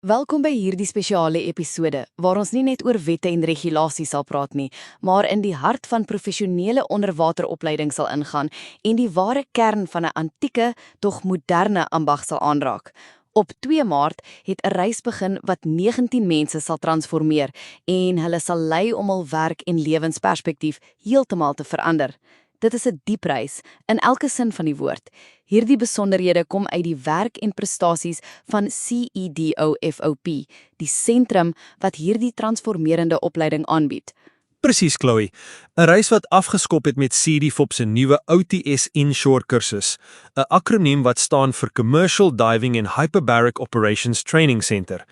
Welkom by hierdie spesiale episode, waar ons nie net oor wette en regulasies sal praat nie, maar in die hart van professionele onderwateropleiding sal ingaan en die ware kern van 'n antieke, tog moderne ambag sal aanraak. Op 2 Maart het 'n reis begin wat 19 mense sal transformeer en hulle sal lei om hul werk en lewensperspektief heeltemal te verander. Dit is 'n diep reis, in elke sin van die woord. Hierdie besonderhede kom uit die werk en prestasies van CEDOFOP, die sentrum wat hierdie transformerende opleiding aanbied. Presies, Chloe. 'n Reis wat afgeskop het met CEDOFOP se nuwe OTS Inshore kursus, 'n akroniem wat staan vir Commercial Diving and Hyperbaric Operations Training Center.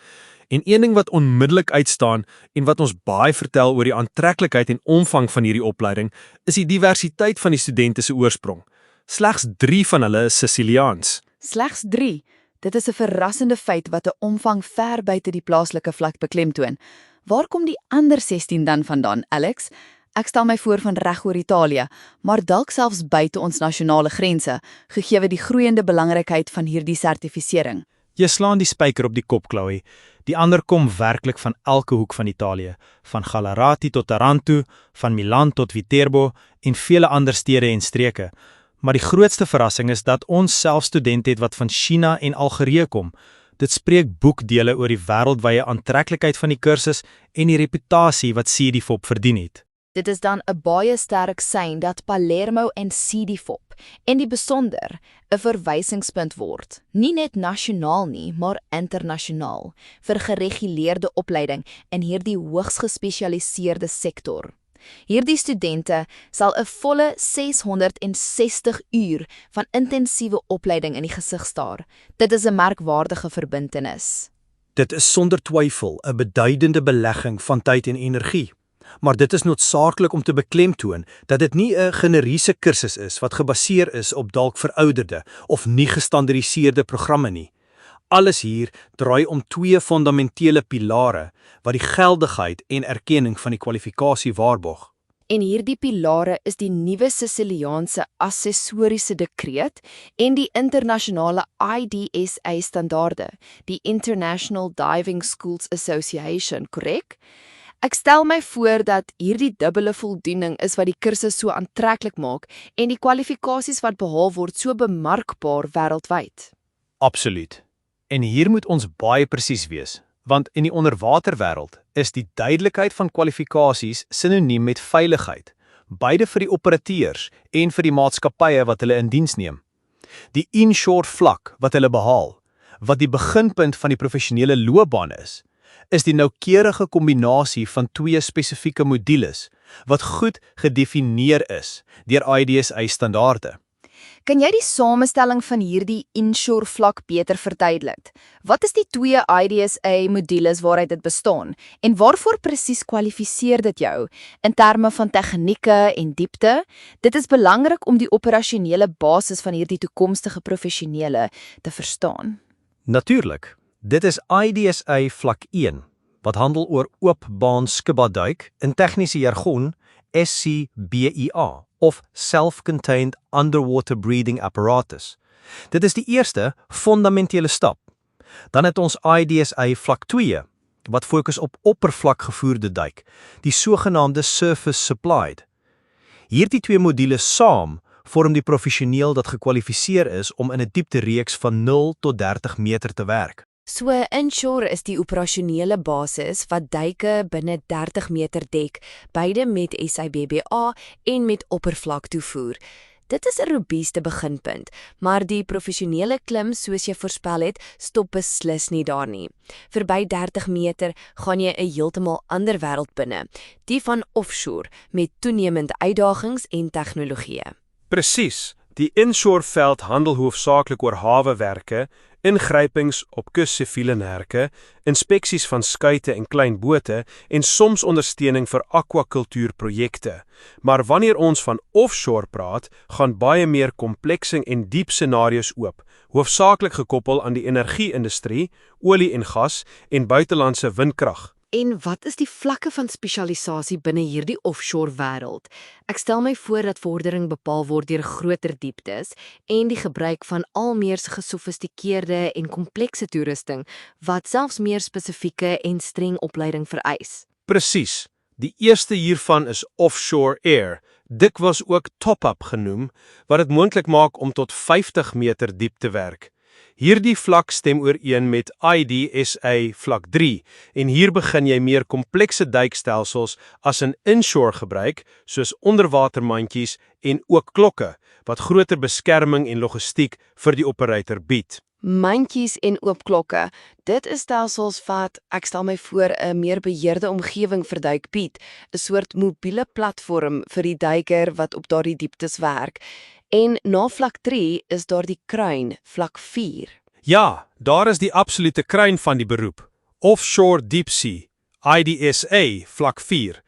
En een ding wat onmiddellik uitstaan en wat ons baie vertel oor die aantreklikheid en omvang van hierdie opleiding, is die diversiteit van die studente se oorsprong. Slegs 3 van hulle is Siciliaans. Slegs 3. Dit is 'n verrassende feit wat 'n omvang ver buite die plaaslike vlak beklemtoon. Waar kom die ander 16 dan vandaan, Alex? Ek stel my voor van reg oor Italië, maar dalk selfs buite ons nasionale grense, gegee die groeiende belangrikheid van hierdie sertifisering. Jy slaan die spyker op die kop, Chloe. Die ander kom werklik van elke hoek van Italië, van Gallarati tot Taranto, van Milan tot Viterbo en vele ander stede en streke. Maar die grootste verrassing is dat ons self studente het wat van China en Algerië kom. Dit spreek boekdele oor die wêreldwye aantreklikheid van die kursus en die reputasie wat CEDOFOP verdien het. Dit is dan 'n baie sterk sein dat Palermo en CEDOFOP en die besonder 'n verwysingspunt word, nie net nasionaal nie, maar internasionaal, vir gereguleerde opleiding in hierdie hoogs gespesialiseerde sektor. Hierdie studente sal 'n volle 660 uur van intensiewe opleiding in die gesig staar. Dit is 'n merkwaardige verbintenis. Dit is sonder twyfel 'n beduidende belegging van tyd en energie. Maar dit is noodsaaklik om te beklemtoon dat dit nie 'n generiese kursus is wat gebaseer is op dalk verouderde of nie gestandardiseerde programme nie. Alles hier draai om 2 fundamentele pilare wat die geldigheid en erkenning van die kwalifikasie waarborg. En hierdie pilare is die nuwe Siciliaanse assessoriese dekreet en die internasionale IDSA standaarde, die International Diving Schools Association, korrek? Ek stel my voor dat hierdie dubbele voldoening is wat die kursus so aantreklik maak en die kwalifikasies wat behaal word so bemarkbaar wêreldwyd. Absoluut. En hier moet ons baie presies wees, want in die onderwaterwêreld is die duidelikheid van kwalifikasies sinoniem met veiligheid, beide vir die operateurs en vir die maatskappye wat hulle in diens neem. Die inshore vlak wat hulle behaal, wat die beginpunt van die professionele loopbaan is die noukeurige kombinasie van 2 spesifieke modules wat goed gedefinieer is deur IDSA standaarde. Kan jy die samestelling van hierdie inshore vlak beter verduidelik? Wat is die 2 IDSA modules waaruit dit bestaan en waarvoor presies kwalifiseer dit jou in terme van tegnieke en diepte? Dit is belangrik om die operasionele basis van hierdie toekomstige professionele te verstaan. Natuurlik. Dit is IDSA vlak 1, wat handel oor oopbaan scuba duik, in tegniese jargon SCBA, of Self-Contained Underwater Breathing Apparatus. Dit is die eerste fundamentele stap. Dan het ons IDSA vlak 2, wat fokus op oppervlakgevoerde duik, die sogenaamde Surface Supplied. Hierdie 2 modules saam vorm die professioneel dat gekwalifiseer is om in 'n dieptereeks van 0 tot 30 meter te werk. So inshore is die operasionele basis wat duike binne 30 meter dek, beide met SIBBA en met oppervlak toevoer. Dit is 'n robuuste beginpunt, maar die professionele klim, soos jy voorspel het, stop beslis nie daar nie. Verby 30 meter gaan jy 'n heeltemal ander wêreld binne, die van offshore, met toenemende uitdagings en tegnologieë. Presies. Die inshore veld handel hoofsaaklik oor hawewerke, ingrypings op kus-siviele nerke, inspeksies van skuite en klein bote en soms ondersteuning vir aquakultuurprojekte. Maar wanneer ons van offshore praat, gaan baie meer komplekse en diep scenario's oop, hoofsaaklik gekoppel aan die energie-industrie, olie en gas en buitelandse windkrag. En wat is die vlakke van spesialisasie binne hierdie offshore wêreld? Ek stel my voor dat vordering bepaal word deur groter dieptes en die gebruik van al meer gesofistikeerde en komplekse toerusting wat selfs meer spesifieke en streng opleiding vereis. Presies. Die eerste hiervan is offshore air, dikwels ook top-up genoem, wat dit moontlik maak om tot 50 meter diep te werk. Hierdie vlak stem ooreen met IDSA vlak 3 en hier begin jy meer komplekse duikstelsels as in inshore gebruik, soos onderwatermandjies en ook klokke, wat groter beskerming en logistiek vir die operator bied. Mandjies en oopklokke, dit is stelsels wat, ek stel my voor, 'n meer beheerde omgewing vir duik bied, 'n soort mobiele platform vir die duiker wat op daardie dieptes werk. En na vlak 3 is daar die kruin, vlak 4. Ja, daar is die absolute kruin van die beroep. Offshore Deep Sea, IDSA vlak 4.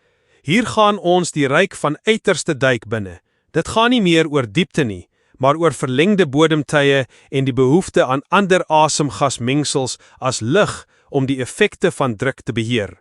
Hier gaan ons die ryk van uiterste duik binne. Dit gaan nie meer oor diepte nie, maar oor verlengde bodemtye en die behoefte aan ander asemgasmengsels as lug om die effekte van druk te beheer.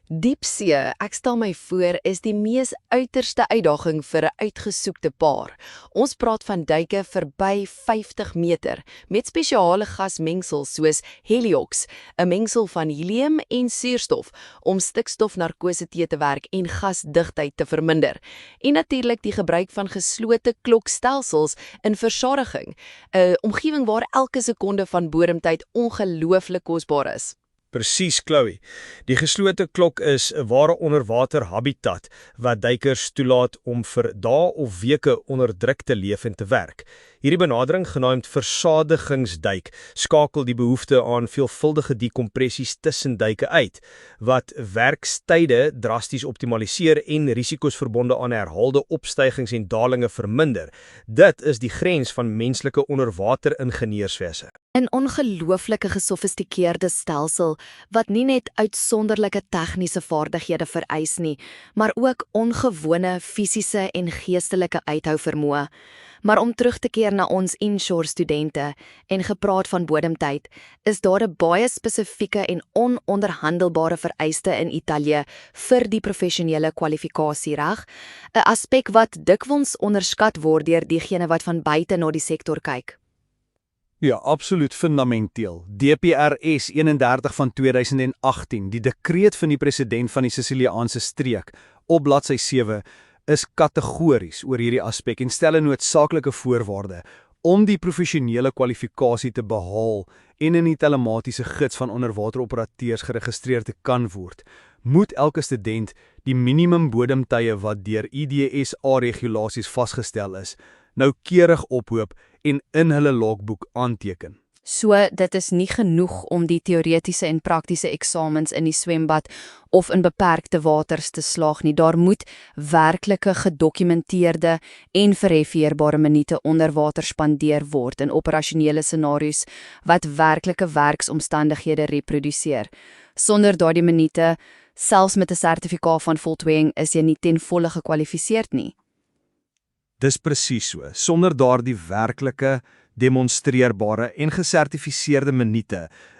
Diepsee, ek stel my voor, is die mees uiterste uitdaging vir 'n uitgesoekte paar. Ons praat van duike verby 50 meter met spesiale gasmengsels soos heliox, 'n mengsel van helium en suurstof om stikstofnarkose te werk en gasdigtheid te verminder. En natuurlik die gebruik van geslote klokstelsels in versadiging, 'n omgewing waar elke sekonde van bodemtyd ongelooflik kosbaar is. Presies, Chloe. Die geslote klok is 'n ware onderwater habitat wat duikers toelaat om vir dae of weke onder druk te leef en te werk. Hierdie benadering, genaamd versadigingsduik, skakel die behoefte aan veelvuldige dekompressies tussen duike uit, wat werkstyde drasties optimaliseer en risiko's verbonde aan herhaalde opstygings en dalinge verminder. Dit is die grens van menslike onderwater-ingenieurswese. 'n ongelooflike gesofistikeerde stelsel wat nie net uitsonderlike tegniese vaardighede vereis nie, maar ook ongewone fisiese en geestelike uithouvermoë. Maar om terug te keer na ons inshore studente en gepraat van bodemtyd, is daar 'n baie spesifieke en ononderhandelbare vereiste in Italië vir die professionele kwalifikasie, reg? 'n aspek wat dikwels onderskat word deur diegene wat van buite na die sektor kyk. Ja, absoluut fundamenteel. DPRS 31 van 2018, die dekreet van die president van die Siciliaanse streek, op bladsy 7, is kategories oor hierdie aspek en stel 'n noodsaaklike voorwaarde om die professionele kwalifikasie te behaal en in die telematiese gids van onderwateroperateurs geregistreer te kan word, moet elke student die minimum bodemtye wat deur IDSA-regulasies vasgestel is, noukeurig ophoop en in hulle logboek aanteken. So, dit is nie genoeg om die teoretiese en praktiese eksamens in die swembad of in beperkte waters te slaag nie. Daar moet werklike gedokumenteerde en verifieerbare minute onder water spandeer word in operasionele scenario's wat werklike werksomstandighede reproduseer. Sonder daardie minute, selfs met 'n sertifikaat van voltooiing, is jy nie ten volle gekwalifiseerd nie. Dis presies so. Sonder daardie werklike, demonstreerbare en gesertifiseerde minute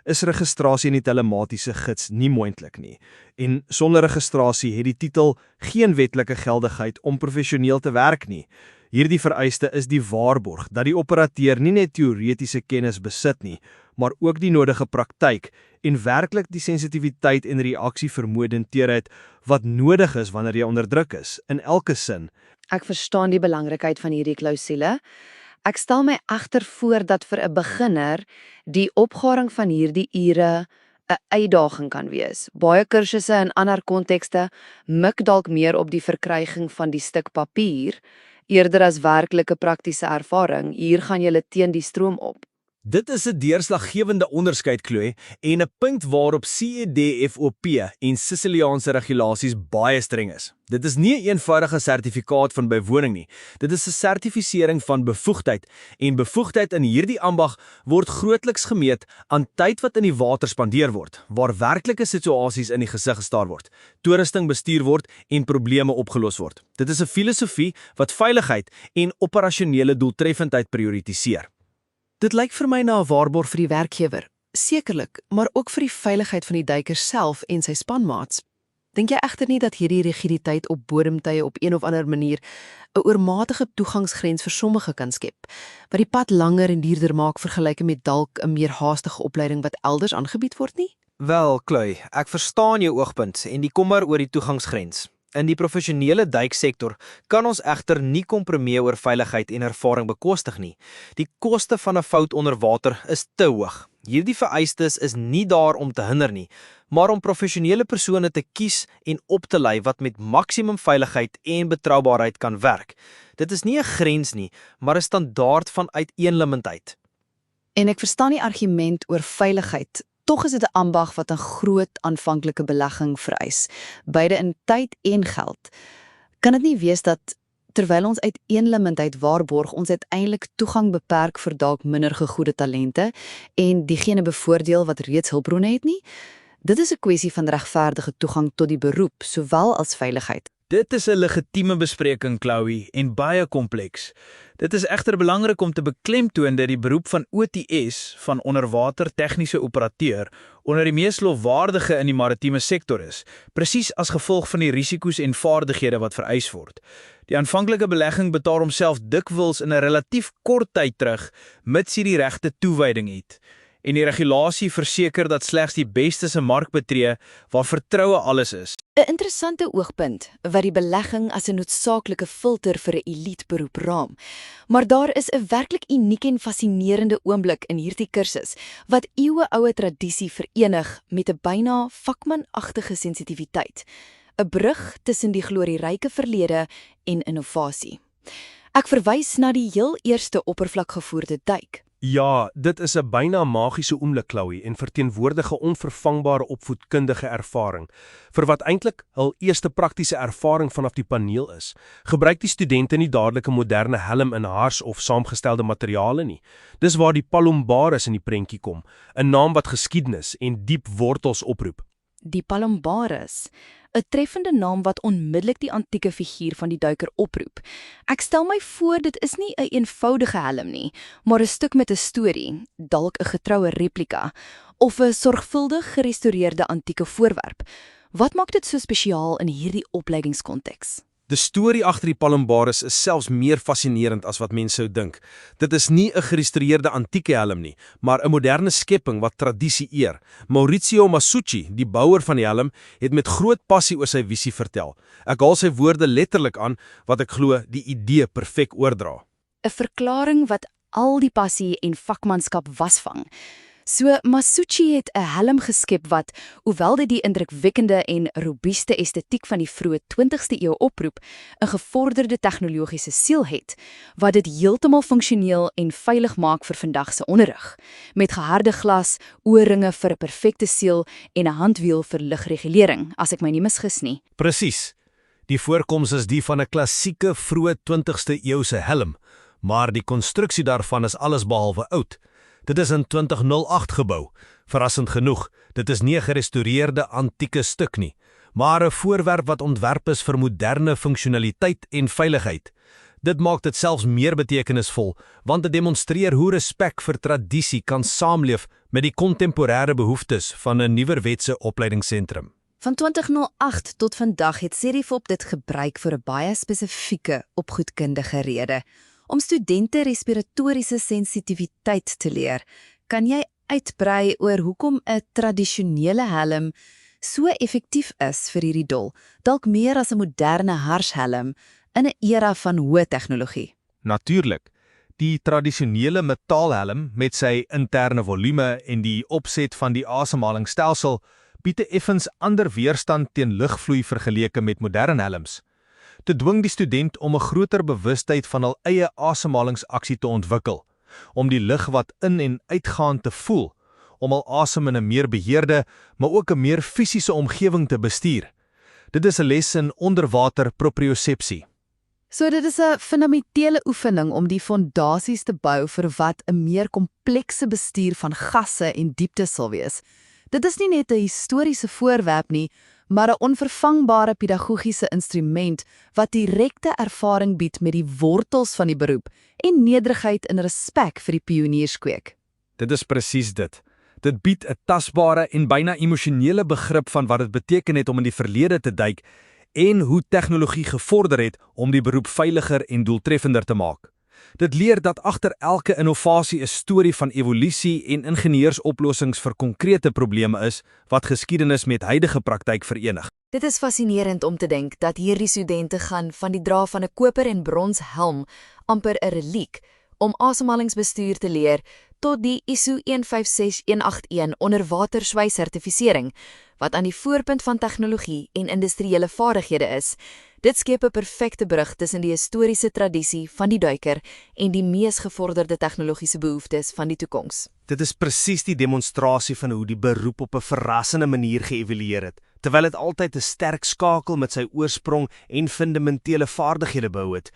is registrasie in die telematiese gids nie moontlik nie. En sonder registrasie het die titel geen wetlike geldigheid om professioneel te werk nie. Hierdie vereiste is die waarborg dat die operateur nie net teoretiese kennis besit nie, maar ook die nodige praktyk en werklik die sensitiwiteit en reaksievermoëdenteerheid wat nodig is wanneer jy onder druk is, in elke sin. Ek verstaan die belangrikheid van hierdie klousule. Ek stel my egter voor dat vir 'n beginner die opgaring van hierdie ure 'n uitdaging kan wees. Baie kursusse in ander kontekste mik dalk meer op die verkryging van die stuk papier, eerder as werklike praktiese ervaring. Hier gaan jy teen die stroom op. Dit is 'n deurslaggewende onderskeid, Chloe, en 'n punt waarop CEDFOP en Siciliaanse regulasies baie streng is. Dit is nie 'n eenvoudige sertifikaat van bywoning nie. Dit is 'n sertifisering van bevoegdheid, en bevoegdheid in hierdie ambag word grootliks gemeet aan tyd wat in die water spandeer word, waar werklike situasies in die gesig gestaar word, toerusting bestuur word en probleme opgelos word. Dit is 'n filosofie wat veiligheid en operasionele doeltreffendheid prioritiseer. Dit lyk vir my na 'n waarborg vir die werkgewer. Sekerlik, maar ook vir die veiligheid van die duiker self en sy spanmaats. Dink jy egter nie dat hierdie rigiditeit op bodemtuie op een of ander manier 'n oormatige toegangsgrens vir sommige kan skep, wat die pad langer en duurder maak vergelyke met dalk 'n meer haastige opleiding wat elders aangebied word nie? Wel, Chloe, ek verstaan jou oogpunt en die kommer oor die toegangsgrens. In die professionele duiksektor kan ons egter nie kompromieë oor veiligheid en ervaring bekostig nie. Die koste van 'n fout onder water is te hoog. Hierdie vereistes is nie daar om te hinder nie, maar om professionele persone te kies en op te lei wat met maksimum veiligheid en betroubaarheid kan werk. Dit is nie 'n grens nie, maar 'n standaard van uiteenlimendheid. En ek verstaan die argument oor veiligheid. Tog is dit 'n ambag wat 'n groot aanvanklike belegging vereis, beide in tyd en geld. Kan dit nie wees dat terwyl ons uiteenlimendheid waarborg, ons uiteindelik toegang beperk vir dalk minder gegoede talente en diegene bevoordeel wat reeds hulpbronne het nie? Dit is 'n kwessie van regverdige toegang tot die beroep, sowel as veiligheid. Dit is 'n legitieme bespreking, Chloe, en baie kompleks. Dit is egter belangrik om te beklemtoon dat die beroep van OTS, van onderwater tegniese operateur, onder die mees lofwaardige in die maritieme sektor is, presies as gevolg van die risiko's en vaardighede wat vereis word. Die aanvanklike belegging betaal homself dikwels in 'n relatief kort tyd terug, mits jy die regte toewyding het. En die regulasie verseker dat slegs die beste se mark betree waar vertroue alles is. 'n Interessante oogpunt wat die belegging as 'n noodsaaklike filter vir 'n eliteberoep raam. Maar daar is 'n werklik unieke en fascinerende oomblik in hierdie kursus wat eeueoue tradisie verenig met 'n byna vakmanagtige sensitiwiteit. 'n Brug tussen die glorieryke verlede en innovasie. Ek verwys na die heel eerste oppervlakgevoerde duik. Ja, dit is 'n byna magiese oomblik, Chloe, en verteenwoordige onvervangbare opvoedkundige ervaring. Vir wat eintlik hul eerste praktiese ervaring vanaf die paneel is, gebruik die studente nie dadelik 'n moderne helm in hars of saamgestelde materiale nie. Dis waar die Palombaris in die prentjie kom, 'n naam wat geskiedenis en diep wortels oproep. Die Palombaris, 'n treffende naam wat onmiddellik die antieke figuur van die duiker oproep. Ek stel my voor dit is nie 'n eenvoudige helm nie, maar 'n stuk met 'n storie, dalk 'n getroue replika, of 'n sorgvuldig gerestoreerde antieke voorwerp. Wat maak dit so spesiaal in hierdie opleidingskonteks? Die storie agter die Palombaris is selfs meer fascinerend as wat mense sou dink. Dit is nie 'n gerestoreerde antieke helm nie, maar 'n moderne skepping wat tradisie eer. Maurizio Masucci, die bouer van die helm, het met groot passie oor sy visie vertel. Ek haal sy woorde letterlik aan, wat ek glo die idee perfek oordra. 'n Verklaring wat al die passie en vakmanskap wasvang. So Masucci het 'n helm geskep wat, hoewel dit die indrukwekkende en robuuste estetiek van die vroeë 20ste eeu oproep, 'n gevorderde tegnologiese siel het, wat dit heeltemal funksioneel en veilig maak vir vandag se onderrig, met geharde glas, oorringe vir 'n perfekte siel en 'n handwiel vir lugregulering, as ek my nie misgis nie. Presies. Die voorkoms is die van 'n klassieke vroeë 20ste eeuse helm, maar die konstruksie daarvan is allesbehalwe oud. Dit is in 2008 gebou. Verrassend genoeg, dit is nie 'n gerestoreerde antieke stuk nie, maar 'n voorwerp wat ontwerp is vir moderne funksionaliteit en veiligheid. Dit maak dit selfs meer betekenisvol, want dit demonstreer hoe respek vir tradisie kan saamleef met die kontemporêre behoeftes van 'n nuwerwetse opleidingsentrum. Van 2008 tot vandag het CEDIFOP dit gebruik vir 'n baie spesifieke opvoedkundige rede. Om studente respiratoriese sensitiwiteit te leer, kan jy uitbrei oor hoekom 'n tradisionele helm so effektief is vir hierdie doel, dalk meer as 'n moderne harshelm in 'n era van hoë tegnologie. Natuurlik. Die tradisionele metaalhelm met sy interne volume en die opset van die asemhalingsstelsel bied 'n effens ander weerstand teen lugvloei vergeleke met moderne helms. Dit dwing die student om 'n groter bewustheid van hul eie asemhalingsaksie te ontwikkel, om die lug wat in en uitgaan te voel, om hul asem in 'n meer beheerde, maar ook 'n meer fisiese omgewing te bestuur. Dit is 'n les in onderwater propriosepsie. So dit is 'n fundamentele oefening om die fondasies te bou vir wat 'n meer komplekse bestuur van gasse en diepte sal wees. Dit is nie net 'n historiese voorwerp nie, maar 'n onvervangbare pedagogiese instrument wat direkte ervaring bied met die wortels van die beroep en nederigheid en respek vir die pionierskweek. Dit is presies dit. Dit bied 'n tasbare en byna emosionele begrip van wat dit beteken het om in die verlede te duik en hoe tegnologie gevorder het om die beroep veiliger en doeltreffender te maak. Dit leer dat agter elke innovasie 'n storie van evolusie en ingenieursoplossings vir konkrete probleme is wat geskiedenis met huidige praktyk verenig. Dit is fascinerend om te dink dat hierdie studente gaan van die dra van 'n koper en brons helm, amper 'n reliek, om asemhalingsbestuur te leer tot die ISO 156181 onderwaterswys-sertifisering, wat aan die voorpunt van tegnologie en industriële vaardighede is. Dit skep 'n perfekte brug tussen die historiese tradisie van die duiker en die mees gevorderde tegnologiese behoeftes van die toekoms. Dit is presies die demonstrasie van hoe die beroep op 'n verrassende manier geëvalueer het, terwyl dit altyd 'n sterk skakel met sy oorsprong en fundamentele vaardighede behou het.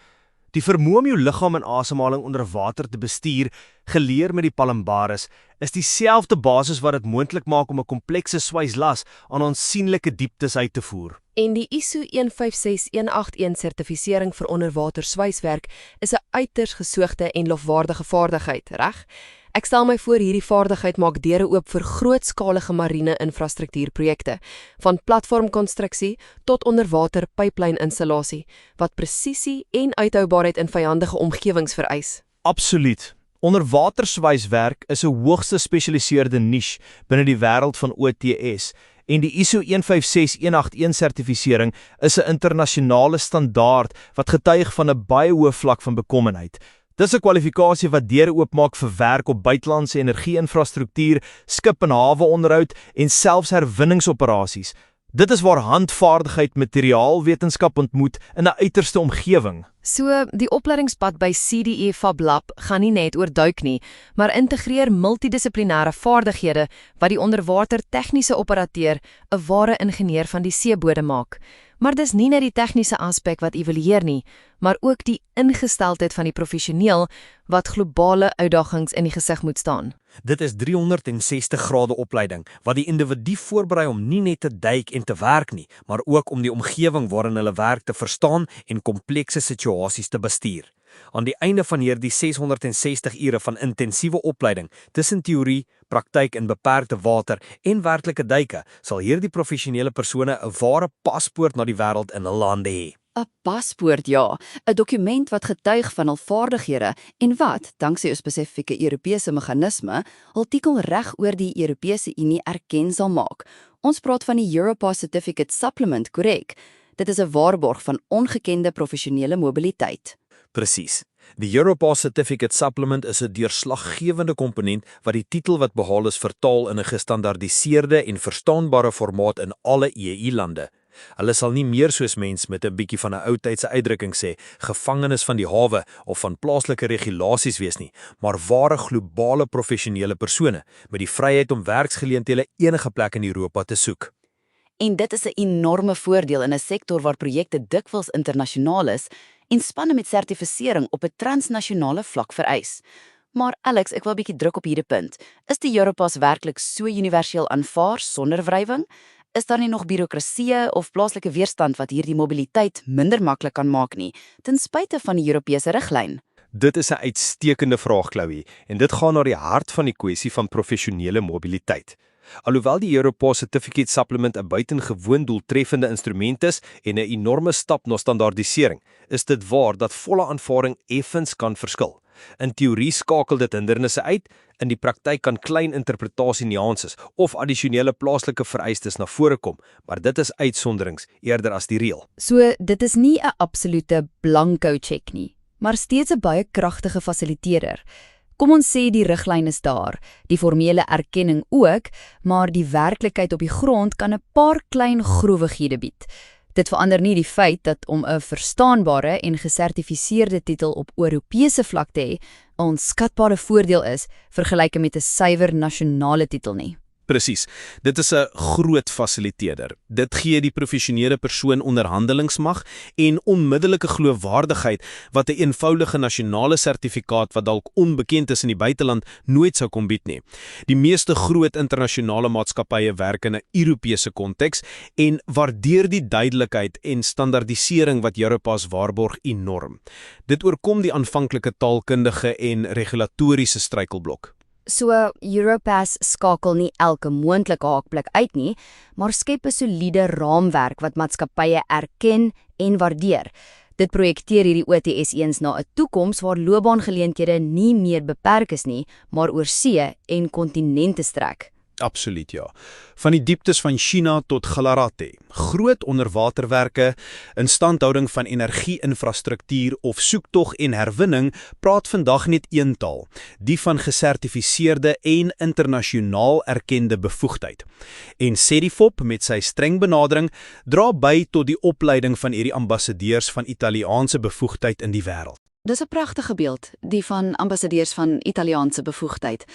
Die vermoë om jou liggaam en asemhaling onder water te bestuur, geleer met die Palombaris, is dieselfde basis wat dit moontlik maak om 'n komplekse swyslas aan aansienlike dieptes uit te voer. En die ISO 156181 sertifisering vir onderwaterswyswerk is 'n uiters gesoogde en lofwaardige vaardigheid, reg? Ek stel my voor hierdie vaardigheid maak deure oop vir grootskalige marine infrastruktuurprojekte, van platformkonstruksie tot onderwater pyplyninstallasie, wat presisie en uithoubaarheid in vyandige omgewings vereis. Absoluut. Onderwaterswyswerk is 'n hoogs gespesialiseerde niche binne die wêreld van OTS, en die ISO 156181 sertifisering is 'n internasionale standaard wat getuig van 'n baie hoë vlak van bekommenheid. Dis 'n kwalifikasie wat deure oopmaak vir werk op buitelandse energie-infrastruktuur, skip- en hawe-onderhoud en selfs herwinningsoperasies. Dit is waar handvaardigheid materiaalwetenskap ontmoet in 'n uiterste omgewing. So, die opleidingspad by CDE Fab Lab gaan nie net oor duik nie, maar integreer multidissiplinêre vaardighede wat die onderwater tegniese operateur 'n ware ingenieur van die seebodem maak. Maar dis nie net die tegniese aspek wat evalueer nie, maar ook die ingesteldheid van die professioneel wat globale uitdagings in die gesig moet staan. Dit is 360 grade opleiding wat die individu voorberei om nie net te duik en te werk nie, maar ook om die omgewing waarin hulle werk te verstaan en komplekse situasies te bestuur. Aan die einde van hierdie 660 ure van intensiewe opleiding tussen teorie, praktyk in beperkte water en werklike duike, sal hierdie professionele persone 'n ware paspoort na die wêreld in hul hande hê. 'n Paspoort, ja, 'n dokument wat getuig van hul vaardighede en wat, danksy 'n spesifieke Europese meganisme, hul titel reg oor die Europese Unie erken sal maak. Ons praat van die Europass Certificate Supplement, korrek? Dit is 'n waarborg van ongekende professionele mobiliteit. Presies. Die Europass Certificate Supplement is 'n deurslaggewende komponent wat die titel wat behaal is vertaal in 'n gestandaardiseerde en verstaanbare formaat in alle EU-lande. Hulle sal nie meer soos mens met 'n bietjie van 'n ou tydse uitdrukking sê, gevangenes van die hawe of van plaaslike regulasies wees nie, maar ware globale professionele persone met die vryheid om werksgeleenthede enige plek in Europa te soek. En dit is 'n enorme voordeel in 'n sektor waar projekte dikwels internasionaal is en spanne met sertifisering op 'n transnasionale vlak vereis. Maar Alex, ek wil 'n bietjie druk op hierdie punt. Is die Europass werklik so universeel aanvaar sonder wrywing? Is daar nie nog bureaukrasie of plaaslike weerstand wat hierdie mobiliteit minder maklik kan maak nie, ten spyte van die Europese riglyn? Dit is 'n uitstekende vraag, Chloe, en dit gaan na die hart van die kwessie van professionele mobiliteit. Alhoewel die Europass Certificate Supplement 'n buitengewoon doeltreffende instrument is en 'n enorme stap na standaardisering, is dit waar dat volle aanvaarding effens kan verskil. In teorie skakel dit hindernisse uit, in die praktyk kan klein interpretasie-nuances of addisionele plaaslike vereistes na vore kom, maar dit is uitsonderings eerder as die reël. So, dit is nie 'n absolute blanko check nie, maar steeds 'n baie kragtige fasiliteerder. Kom ons sê die riglyn is daar, die formele erkenning ook, maar die werklikheid op die grond kan 'n paar klein groewighede bied. Dit verander nie die feit dat om 'n verstaanbare en gesertifiseerde titel op Europese vlak te hê 'n onskatbare voordeel is vergelyke met 'n suiwer nasionale titel nie. Presies. Dit is 'n groot fasiliteerder. Dit gee die professionele persoon onderhandelingsmag en onmiddellike geloofwaardigheid wat 'n eenvoudige nasionale sertifikaat wat dalk onbekend is in die buiteland nooit sou kon bied nie. Die meeste groot internasionale maatskappye werk in 'n Europese konteks en waardeer die duidelikheid en standaardisering wat Europass waarborg enorm. Dit oorkom die aanvanklike taalkundige en regulatoriese struikelblok. So Europass skakel nie elke moontlike haakplek uit nie, maar skep 'n soliede raamwerk wat maatskappye erken en waardeer. Dit projekteer hierdie OTS eens na 'n toekoms waar loopbaangeleenthede nie meer beperk is nie, maar oor see en kontinente strek. Absoluut ja. Van die dieptes van China tot Gallarate, groot onderwaterwerke, instandhouding van energie-infrastruktuur of soektog en herwinning praat vandag net een taal, die van gesertifiseerde en internasionaal erkende bevoegdheid. En CEDIFOP met sy streng benadering dra by tot die opleiding van hierdie ambassadeurs van Italiaanse bevoegdheid in die wêreld. Dis 'n pragtige beeld, die van ambassadeurs van Italiaanse bevoegdheid.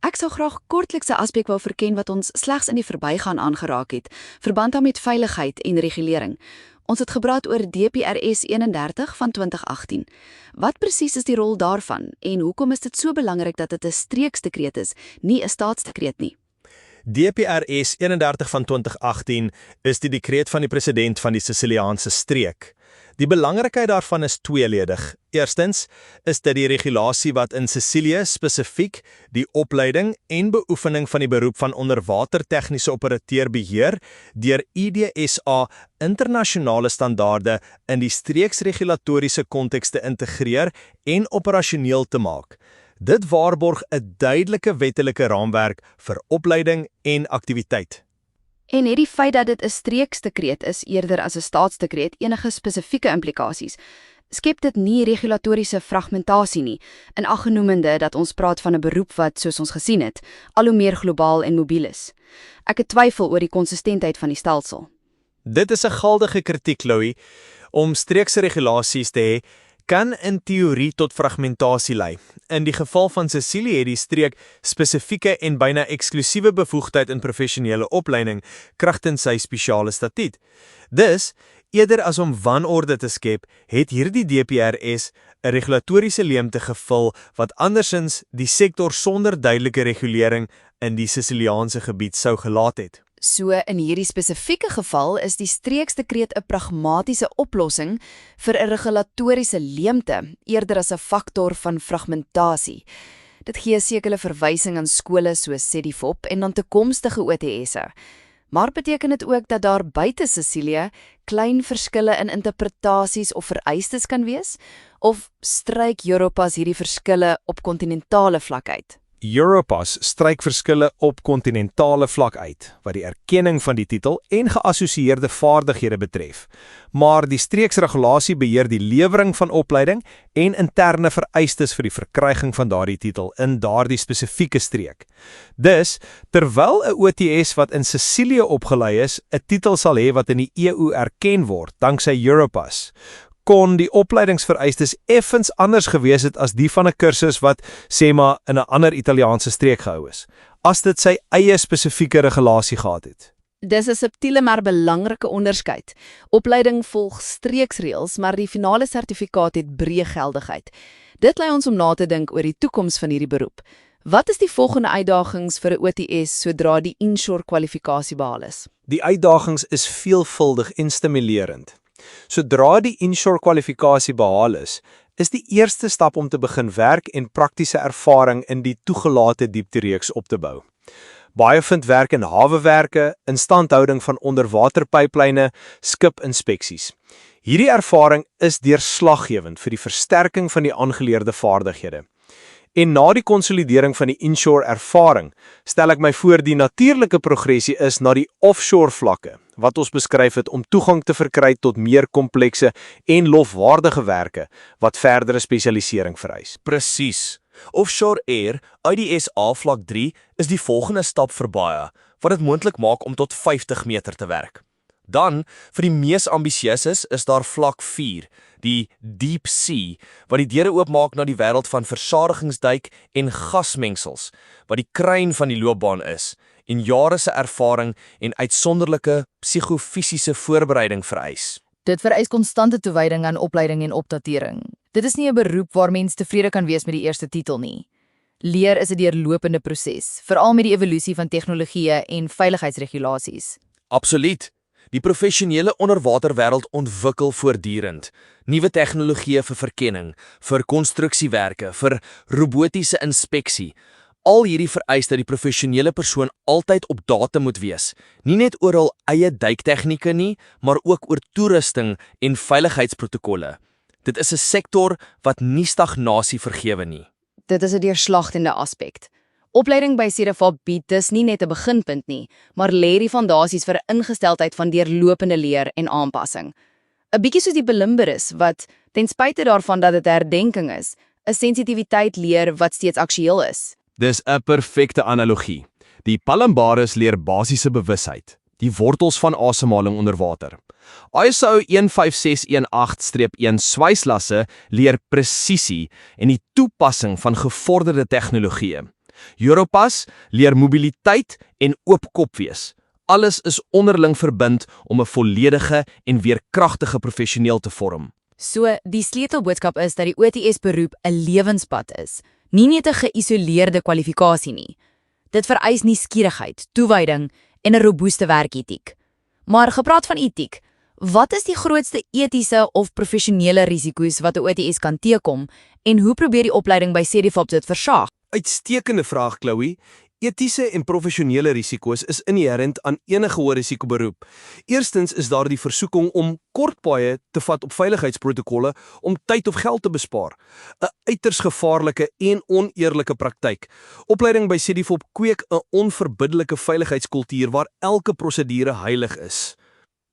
Ek sou graag kortliks 'n aspek wou verken wat ons slegs in die verbygaan aangeraak het, verband hou met veiligheid en regulering. Ons het gepraat oor DPRS 31 van 2018. Wat presies is die rol daarvan en hoekom is dit so belangrik dat dit 'n streeksdekreet is, nie 'n staatsdekreet nie? DPRS 31 van 2018 is die dekreet van die president van die Siciliaanse streek. Die belangrikheid daarvan is tweeledig. Eerstens is dit die regulasie wat in Sicilië spesifiek die opleiding en beoefening van die beroep van onderwatertegniese operateur beheer deur IDSA internasionale standaarde in die streeksregulatoriese konteks te integreer en operasioneel te maak. Dit waarborg 'n duidelike wettelike raamwerk vir opleiding en aktiwiteit. En het die feit dat dit 'n streeksdekreet is eerder as 'n staatsdekreet enige spesifieke implikasies? Skep dit nie regulatoriese fragmentasie nie, in ag genomende dat ons praat van 'n beroep wat, soos ons gesien het, al hoe meer globaal en mobiel is. Ek het twyfel oor die konsistentheid van die stelsel. Dit is 'n geldige kritiek, Louis. Om streekse regulasies te hê, kan in teorie tot fragmentasie lei. In die geval van Sicilië het die streek spesifieke en byna eksklusiewe bevoegdheid in professionele opleiding kragtens sy spesiale statuut. Dus, eerder as om wanorde te skep, het hierdie DPRS 'n regulatoriese leemte gevul wat andersins die sektor sonder duidelike regulering in die Siciliaanse gebied sou gelaat het. So in hierdie spesifieke geval is die streeksdekreet 'n pragmatiese oplossing vir 'n regulatoriese leemte eerder as 'n faktor van fragmentasie. Dit gee sekere verwysing aan skole soos CEDIFOP en dan toekomstige OTS'e. Maar beteken dit ook dat daar buite Sicilië klein verskille in interpretasies of vereistes kan wees? Of stryk Europass hierdie verskille op kontinentale vlak uit? Europass stryk verskille op kontinentale vlak uit, wat die erkenning van die titel en geassosieerde vaardighede betref. Maar die streeksregulasie beheer die lewering van opleiding en interne vereistes vir die verkryging van daardie titel in daardie spesifieke streek. Dus, terwyl 'n OTS wat in Sicilië opgelei is, 'n titel sal hê wat in die EU erken word, danksy Europass, kon die opleidingsvereistes effens anders gewees het as die van 'n kursus wat, sê maar, in 'n ander Italiaanse streek gehou is, as dit sy eie spesifieke regulasie gehad het. Dis 'n subtiele maar belangrike onderskeid. Opleiding volg streeksreëls, maar die finale sertifikaat het breë geldigheid. Dit lei ons om na te dink oor die toekoms van hierdie beroep. Wat is die volgende uitdagings vir 'n OTS sodra die inshore kwalifikasie behaal is? Die uitdagings is veelvuldig en stimulerend. Sodra die inshore kwalifikasie behaal is die eerste stap om te begin werk en praktiese ervaring in die toegelate dieptereeks op te bou. Baie vind werk in hawewerke, instandhouding van onderwaterpyplyne, skipinspeksies. Hierdie ervaring is deurslaggewend vir die versterking van die aangeleerde vaardighede. En na die konsolidering van die inshore ervaring, stel ek my voor die natuurlike progressie is na die offshore vlakke, wat ons beskryf het om toegang te verkry tot meer komplekse en lofwaardige werke, wat verdere spesialisering vereis. Presies. Offshore Air, IDSA vlak 3, is die volgende stap vir baie, wat dit moontlik maak om tot 50 meter te werk. Dan, vir die mees ambisieuses, is daar vlak 4, die Deep Sea, wat die deure oopmaak na die wêreld van versadigingsduik en gasmengsels, wat die kruin van die loopbaan is, en jare se ervaring en uitsonderlike psigofisiese voorbereiding vereis. Dit vereis konstante toewyding aan opleiding en opdatering. Dit is nie 'n beroep waar mens tevrede kan wees met die eerste titel nie. Leer is 'n deurlopende proses, veral met die evolusie van tegnologieë en veiligheidsregulasies. Absoluut. Die professionele onderwaterwêreld ontwikkel voortdurend. Nuwe tegnologieë vir verkenning, vir konstruksiewerke, vir robotiese inspeksie. Al hierdie vereis dat die professionele persoon altyd op date moet wees, nie net oor hul eie duiktegnieke nie, maar ook oor toerusting en veiligheidsprotokolle. Dit is 'n sektor wat nie stagnasie vergewe nie. Dit is 'n deurslagtende aspek. Opleiding by CDFOP bied dus nie net 'n beginpunt nie, maar lê die fondasies vir 'n ingesteldheid van deurlopende leer en aanpassing. 'n Bietjie soos die Belimberus wat, ten spyte daarvan dat dit 'n herdenking is, 'n sensitiwiteit leer wat steeds aktueel is. Dis 'n perfekte analogie. Die Palmbares leer basiese bewusheid, die wortels van asemhaling onder water. ISO 15618-1 swyslasse leer presisie en die toepassing van gevorderde tegnologieë. Europass leer mobiliteit en oopkop wees. Alles is onderling verbind om 'n volledige en weerkragtige professioneel te vorm. So, die sleutelboodskap is dat die OTS-beroep 'n lewenspad is, nie net 'n geïsoleerde kwalifikasie nie. Dit vereis nuuskierigheid, toewyding en 'n robuuste werketiek. Maar gepraat van etiek, wat is die grootste etiese of professionele risiko's wat 'n OTS kan teekom en hoe probeer die opleiding by CDFOP dit versaag? Uitstekende vraag, Chloe. Etiese en professionele risiko's is inherënt aan enige hoë risikoberoep. Eerstens is daar die versoeking om kort paaie te vat op veiligheidsprotokolle om tyd of geld te bespaar. 'n Uiters gevaarlike en oneerlike praktyk. Opleiding by CDFOP kweek 'n onverbiddelike veiligheidskultuur waar elke prosedure heilig is.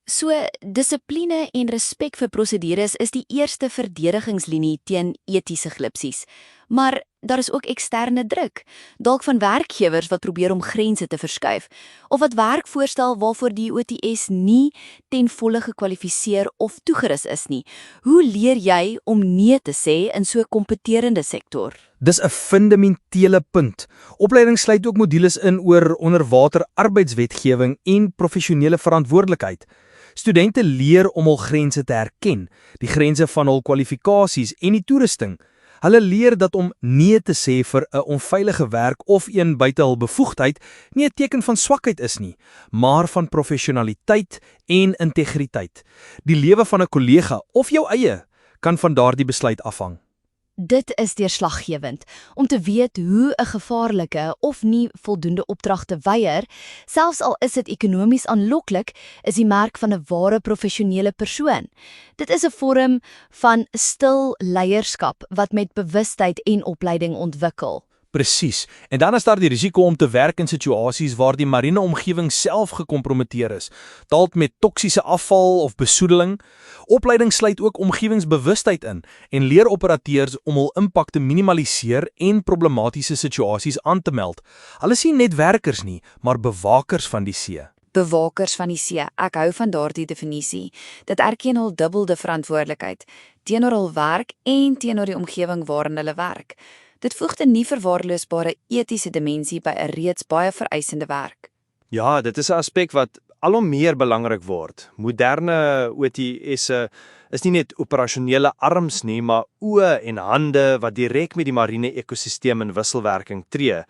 So, dissipline en respek vir prosedures is die eerste verdedigingslinie teen etiese glipsies. Maar daar is ook eksterne druk, dalk van werkgewers wat probeer om grense te verskuif, of wat werk voorstel waarvoor die OTS nie ten volle gekwalifiseer of toegerus is nie. Hoe leer jy om nee te sê in so 'n kompeterende sektor? Dis 'n fundamentele punt. Opleiding sluit ook modules in oor onderwater arbeidswetgewing en professionele verantwoordelikheid. Studente leer om hul grense te herken, die grense van hul kwalifikasies en die toerusting. Hulle leer dat om nee te sê vir 'n onveilige werk of een buite hul bevoegdheid nie 'n teken van swakheid is nie, maar van professionaliteit en integriteit. Die lewe van 'n kollega of jou eie kan van daardie besluit afhang. Dit is deurslaggewend om te weet hoe 'n gevaarlike of nie voldoende opdrag te weier, selfs al is dit ekonomies aanloklik, is die merk van 'n ware professionele persoon. Dit is 'n vorm van stil leierskap wat met bewustheid en opleiding ontwikkel. Presies. En dan is daar die risiko om te werk in situasies waar die mariene omgewing self gekompromiteer is, dalk met toksiese afval of besoedeling. Opleiding sluit ook omgewingsbewustheid in en leer operateurs om hul impak te minimaliseer en problematiese situasies aan te meld. Hulle is nie net werkers nie, maar bewakers van die see. Bewakers van die see, ek hou van daardie definisie. Dit erken hul dubbelde verantwoordelikheid, teenoor hul werk en teenoor die omgewing waarin hulle werk. Dit voeg 'n nie verwaarloosbare etiese dimensie by 'n reeds baie vereisende werk. Ja, dit is 'n aspek wat al hoe meer belangrik word. Moderne OTS'e is nie net operasionele arms nie, maar oë en hande wat direk met die mariene ekosisteem in wisselwerking tree.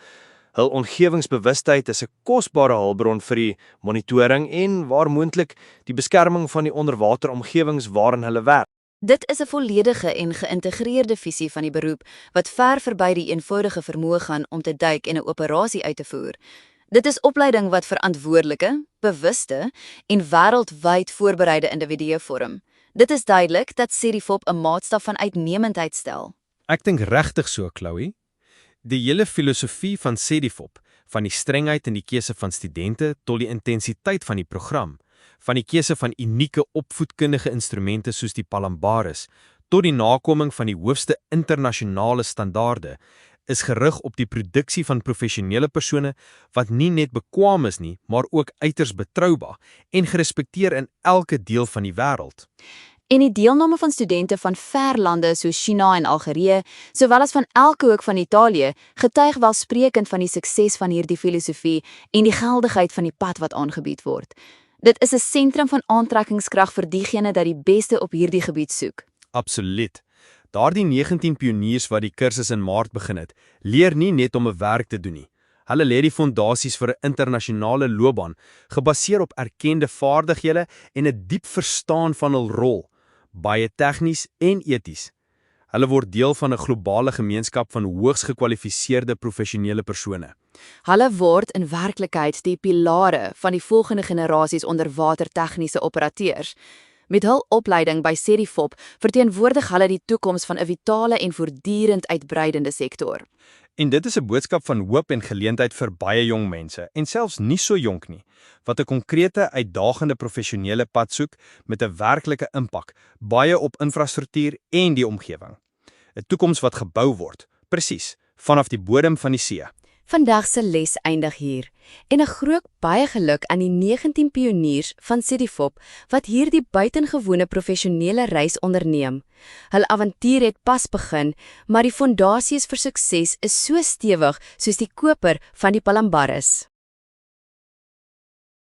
Hul omgewingsbewustheid is 'n kosbare hulpbron vir die monitoring en waar moontlik die beskerming van die onderwateromgewings waarin hulle werk. Dit is 'n volledige en geïntegreerde visie van die beroep wat ver verby die eenvoudige vermoë gaan om te duik en 'n operasie uit te voer. Dit is opleiding wat verantwoordelike, bewuste en wêreldwyd voorbereide individue vorm. Dit is duidelik dat CDFOP 'n maatstaf van uitnemendheid stel. Ek dink regtig so, Chloe. Die hele filosofie van CDFOP, van die strengheid in die keuse van studente tot die intensiteit van die program, van die keuse van unieke opvoedkundige instrumente soos die Palmbares, tot die nakoming van die hoogste internasionale standaarde, is gerig op die produksie van professionele persone wat nie net bekwame is nie, maar ook uiters betroubaar en gerespekteer in elke deel van die wêreld. En die deelname van studente van ver lande soos China en Algerië, sowel as van elke hoek van Italië, getuig welsprekend van die sukses van hierdie filosofie en die geldigheid van die pad wat aangebied word. Dit is 'n sentrum van aantrekkingskrag vir diegene dat die beste op hierdie gebied soek. Absoluut. Daardie 19 pioniers wat die kursus in Maart begin het, leer nie net om 'n werk te doen nie. Hulle lê die fondasies vir 'n internasionale loopbaan, gebaseer op erkende vaardighede en 'n diep verstaan van hul rol, baie tegnies en eties. Hulle word deel van 'n globale gemeenskap van hoogs gekwalifiseerde professionele persone. Hulle word in werklikheid die pilare van die volgende generasies onderwatertegniese operateurs. Met hul opleiding by CEDIFOP verteenwoordig hulle die toekoms van 'n vitale en voortdurend uitbreidende sektor. En dit is 'n boodskap van hoop en geleentheid vir baie jong mense, en selfs nie so jonk nie, wat 'n konkrete, uitdagende professionele pad soek met 'n werklike impak, baie op infrastruktuur en die omgewing. 'n Toekoms wat gebou word, presies, vanaf die bodem van die see. Vandag se les eindig hier en 'n groot baie geluk aan die 19 pioniers van CEDIFOP wat hierdie buitengewone professionele reis onderneem. Hul avontuur het pas begin, maar die fondasies vir sukses is so stewig soos die koper van die Palambaris.